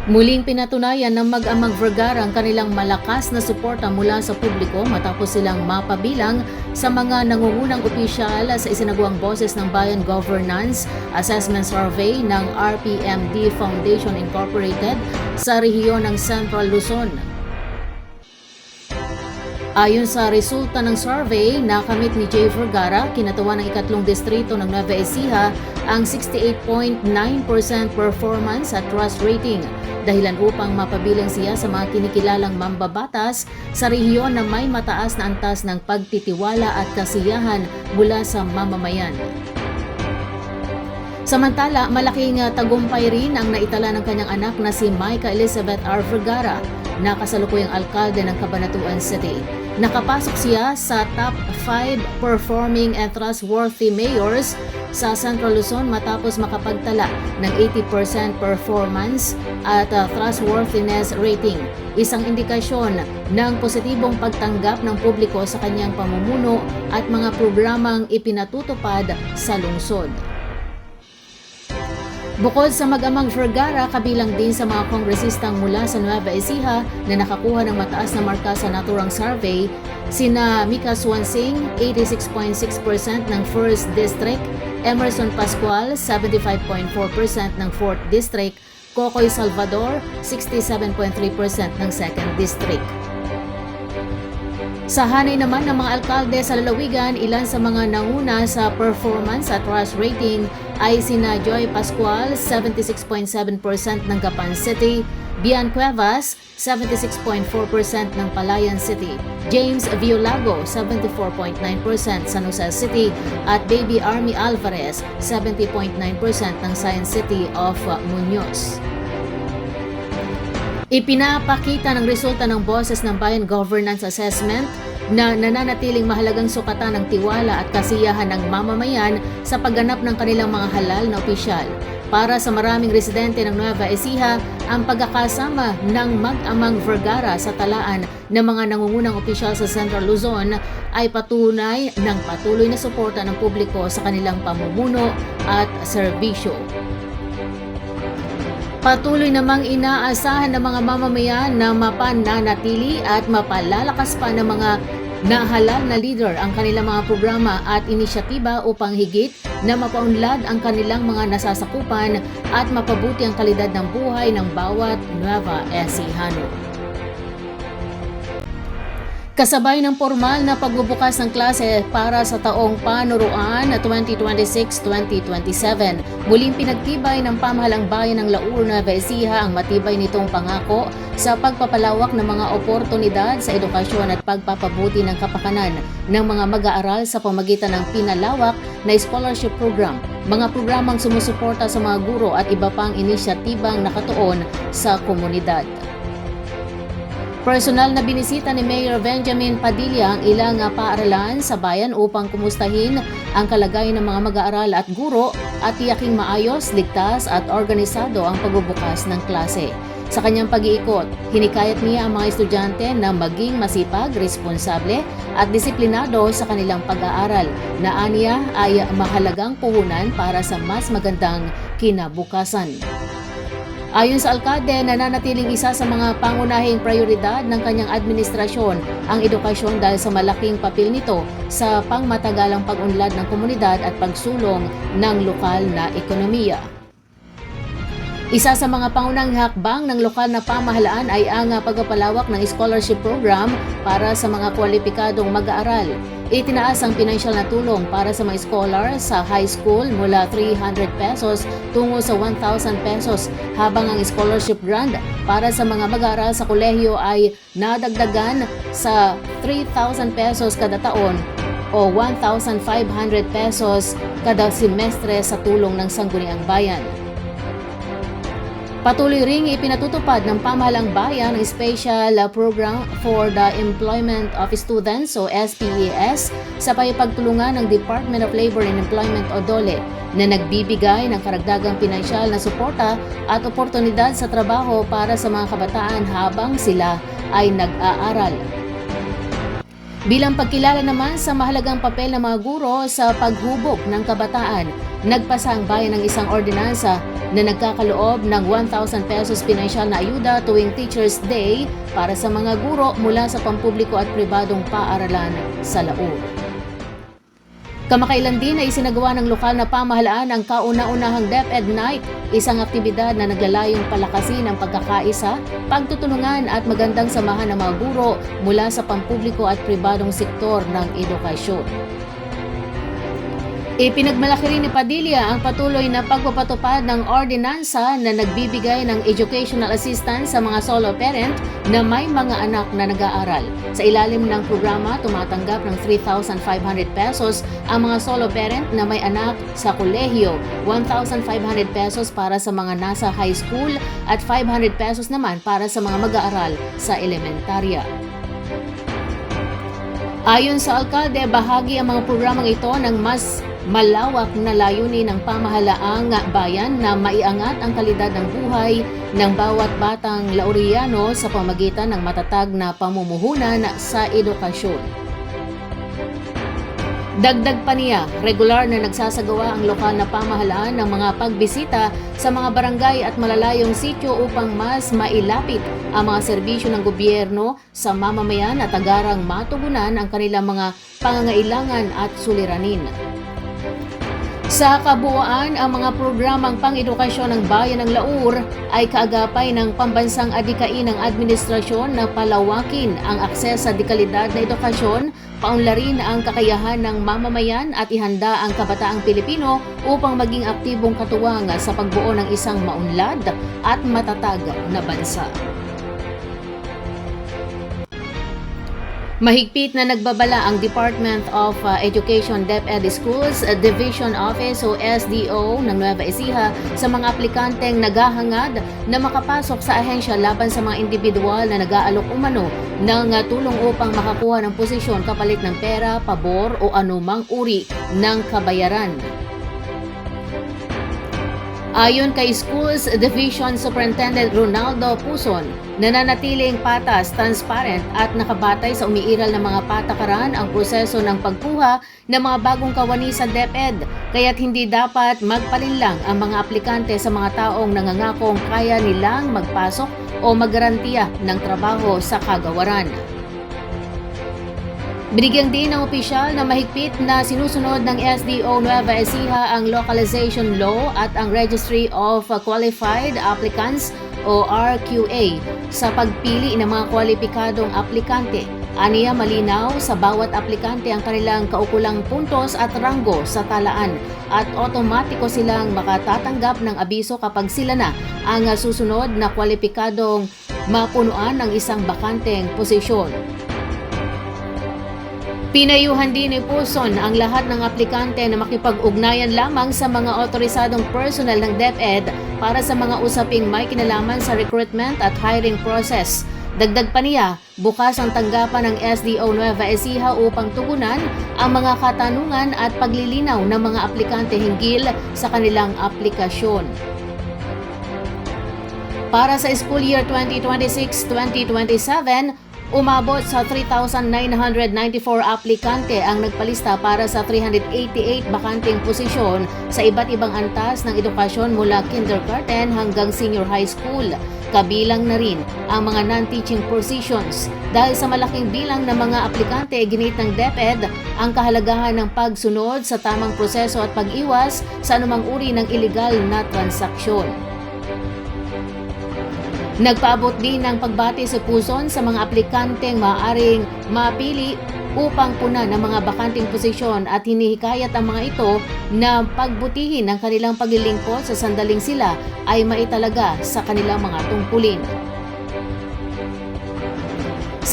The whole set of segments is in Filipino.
Muling pinatunayan ng mag-amang Vergara ang kanilang malakas na suporta mula sa publiko matapos silang mapabilang sa mga nangungunang opisyal sa isinagawang Boses ng Bayan Governance Assessment Survey ng RPMD Foundation Incorporated sa rehiyon ng Central Luzon. Ayon sa resulta ng survey, nakamit ni Jay Vergara, kinatuwa ng ikatlong distrito ng Nueva Ecija, ang 68.9% performance at trust rating, dahilan upang mapabilang siya sa mga kinikilalang mambabatas sa rehiyon na may mataas na antas ng pagtitiwala at kasiyahan mula sa mamamayan. Samantala, malaking tagumpay rin ang naitala ng kanyang anak na si Micah Elizabeth R. Vergara, na kasalukuyang alkalde ng Cabanatuan City. Nakapasok siya sa top 5 performing and trustworthy mayors sa Central Luzon matapos makapagtala ng 80% performance at trustworthiness rating, isang indikasyon ng positibong pagtanggap ng publiko sa kanyang pamumuno at mga programang ipinatutupad sa lungsod. Bukod sa mag-amang Vergara, kabilang din sa mga kongresistang mula sa Nueva Ecija na nakakuha ng mataas na marka sa naturang survey, sina Mika Swansing, 86.6% ng 1st District, Emerson Pascual, 75.4% ng 4th District, Kokoy Salvador, 67.3% ng 2nd District. Sa hanay naman ng mga alkalde sa lalawigan, ilan sa mga nanguna sa performance at trust rating ay sina Joy Pascual, 76.7% ng Gapan City, Bian Cuevas, 76.4% ng Palayan City, James Violago, 74.9% San Jose City, at Baby Army Alvarez, 70.9% ng Science City of Muñoz. Ipinapakita ng resulta ng Boses ng Bayan Governance Assessment na nananatiling mahalagang sukatan ng tiwala at kasiyahan ng mamamayan sa pagganap ng kanilang mga halal na opisyal. Para sa maraming residente ng Nueva Ecija, ang pagkakasama ng mag-amang Vergara sa talaan ng mga nangungunang opisyal sa Central Luzon ay patunay ng patuloy na suporta ng publiko sa kanilang pamumuno at serbisyo. Patuloy namang inaasahan ng mga mamamayan na mapananatili at mapalalakas pa ng mga nahalal na leader ang kanilang mga programa at inisyatiba upang higit na mapaunlad ang kanilang mga nasasakupan at mapabuti ang kalidad ng buhay ng bawat Nueva Ecijano. Kasabay ng formal na pagbubukas ng klase para sa taong panuruan 2026-2027, muling pinagtibay ng pamahalang bayan ng Laur, Nueva Ecija ang matibay nitong pangako sa pagpapalawak ng mga oportunidad sa edukasyon at pagpapabuti ng kapakanan ng mga mag-aaral sa pamagitan ng pinalawak na scholarship program, mga programang sumusuporta sa mga guro at iba pang inisyatibang nakatuon sa komunidad. Personal na binisita ni Mayor Benjamin Padilla ang ilang paaralan sa bayan upang kumustahin ang kalagayan ng mga mag-aaral at guro at tiyaking maayos, ligtas at organisado ang pagbubukas ng klase. Sa kanyang pag-iikot, hinikayat niya ang mga estudyante na maging masipag, responsable at disiplinado sa kanilang pag-aaral na aniya ay mahalagang puhunan para sa mas magandang kinabukasan. Ayon sa alkalde, nananatiling isa sa mga pangunahing prioridad ng kanyang administrasyon ang edukasyon dahil sa malaking papel nito sa pangmatagalang pag-unlad ng komunidad at pagsulong ng lokal na ekonomiya. Isa sa mga pangunahing hakbang ng lokal na pamahalaan ay ang pagpapalawak ng scholarship program para sa mga kwalipikadong mag-aaral. Itinaas ang pinansyal na tulong para sa mga scholar sa high school mula 300 pesos tungo sa 1,000 pesos habang ang scholarship grant para sa mga mag-aaral sa kolehiyo ay nadagdagan sa 3,000 pesos kada taon o 1,500 pesos kada semestre sa tulong ng Sangguniang Bayan. Patuloy ring ipinatutupad ng pamahalang bayan ang Special Program for the Employment of Students o SPES sa pagtulungan ng Department of Labor and Employment o DOLE na nagbibigay ng karagdagang pinansyal na suporta at oportunidad sa trabaho para sa mga kabataan habang sila ay nag-aaral. Bilang pagkilala naman sa mahalagang papel ng mga guro sa paghubog ng kabataan, nagpasa ang bayan ng isang ordinansa na nagkakaloob ng 1,000 pesos pinansyal na ayuda tuwing Teachers Day para sa mga guro mula sa pampubliko at pribadong paaralan sa Laur. Kamakailan din ay isinagawa ng lokal na pamahalaan ang kauna-unahang DepEd Night, isang aktibidad na naglalayong palakasin ang pagkakaisa, pagtutulungan at magandang samahan ng mga guro mula sa pampubliko at pribadong sektor ng edukasyon. Ipinagmalaki rin ni Padilla ang patuloy na pagpapatupad ng ordinansa na nagbibigay ng educational assistance sa mga solo parent na may mga anak na nag-aaral. Sa ilalim ng programa, tumatanggap ng 3,500 pesos ang mga solo parent na may anak sa kolehiyo, 1,500 pesos para sa mga nasa high school at 500 pesos naman para sa mga mag-aaral sa elementarya. Ayon sa alkalde, bahagi ang mga programang ito ng mas malawak na layunin ng pamahalaang bayan na maiangat ang kalidad ng buhay ng bawat batang Lauriano sa pamamagitan ng matatag na pamumuhunan sa edukasyon. Dagdag pa niya, regular na nagsasagawa ang lokal na pamahalaan ng mga pagbisita sa mga barangay at malalayong sityo upang mas mailapit ang mga serbisyo ng gobyerno sa mamamayan at agarang matugunan ang kanilang mga pangangailangan at suliranin. Sa kabuuan, ang mga programang pang-edukasyon ng bayan ng Laur ay kaagapay ng pambansang adikain ng administrasyon na palawakin ang akses sa dekalidad na edukasyon, paunlarin ang kakayahan ng mamamayan at ihanda ang kabataang Pilipino upang maging aktibong katuwang sa pagbuo ng isang maunlad at matatag na bansa. Mahigpit na nagbabala ang Department of Education DepEd Schools Division Office o SDO ng Nueva Ecija sa mga aplikanteng naghahangad na makapasok sa ahensya laban sa mga individual na nag-aalok umano ng tulong upang makakuha ng posisyon kapalit ng pera, pabor o anumang uri ng kabayaran. Ayon kay Schools Division Superintendent Ronaldo Puson, nananatiling patas, transparent at nakabatay sa umiiral ng mga patakaran ang proseso ng pagkuha ng mga bagong kawani sa DepEd, kaya't hindi dapat magpalinlang ang mga aplikante sa mga taong nangangakong kaya nilang magpasok o maggarantiya ng trabaho sa kagawaran. Binigyan din ng opisyal na mahigpit na sinusunod ng SDO Nueva Ecija ang Localization Law at ang Registry of Qualified Applicants o RQA sa pagpili ng mga kwalipikadong aplikante. Aniya malinaw sa bawat aplikante ang kanilang kaukulang puntos at ranggo sa talaan at otomatiko silang makatatanggap ng abiso kapag sila na ang susunod na kwalipikadong mapunuan ng isang bakanteng posisyon. Pinayuhan din ni Puson ang lahat ng aplikante na makipag-ugnayan lamang sa mga otorisadong personal ng DepEd para sa mga usaping may kinalaman sa recruitment at hiring process. Dagdag pa niya, bukas ang tanggapan ng SDO Nueva Ecija upang tugunan ang mga katanungan at paglilinaw ng mga aplikante hinggil sa kanilang aplikasyon. Para sa school year 2026-2027, umabot sa 3,994 aplikante ang nagpalista para sa 388 bakanteng posisyon sa iba't ibang antas ng edukasyon mula kindergarten hanggang senior high school. Kabilang na rin ang mga non-teaching positions. Dahil sa malaking bilang ng mga aplikante, ginit ng DepEd ang kahalagahan ng pagsunod sa tamang proseso at pag-iwas sa anumang uri ng iligal na transaksyon. Nagpaabot din ng pagbati si Puson sa mga aplikanteng maaaring mapili upang punan ng mga bakanting posisyon at hinihikayat ang mga ito na pagbutihin ang kanilang paglilingkod sa sandaling sila ay maitalaga sa kanilang mga tungkulin.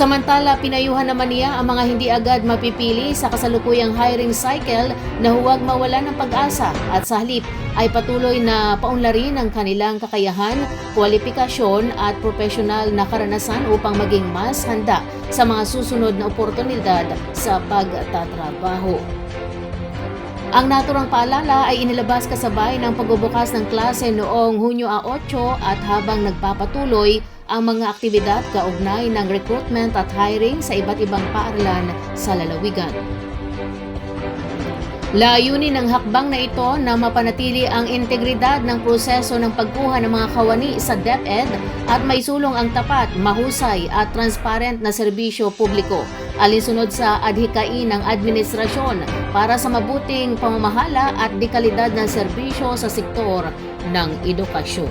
Samantala, pinayuhan naman niya ang mga hindi agad mapipili sa kasalukuyang hiring cycle na huwag mawalan ng pag-asa at sa halip ay patuloy na paunlarin ang kanilang kakayahan, kwalifikasyon at profesional na karanasan upang maging mas handa sa mga susunod na oportunidad sa pagtatrabaho. Ang naturang paalala ay inilabas kasabay ng pagbubukas ng klase noong Hunyo 8 at habang nagpapatuloy ang mga aktibidad kaugnay ng recruitment at hiring sa iba't ibang paaralan sa lalawigan. Layunin ng hakbang na ito na mapanatili ang integridad ng proseso ng pagkuha ng mga kawani sa DepEd at maisulong ang tapat, mahusay at transparent na serbisyo publiko alinsunod sa adhikain ng administrasyon para sa mabuting pamamahala at dekalidad ng serbisyo sa sektor ng edukasyon.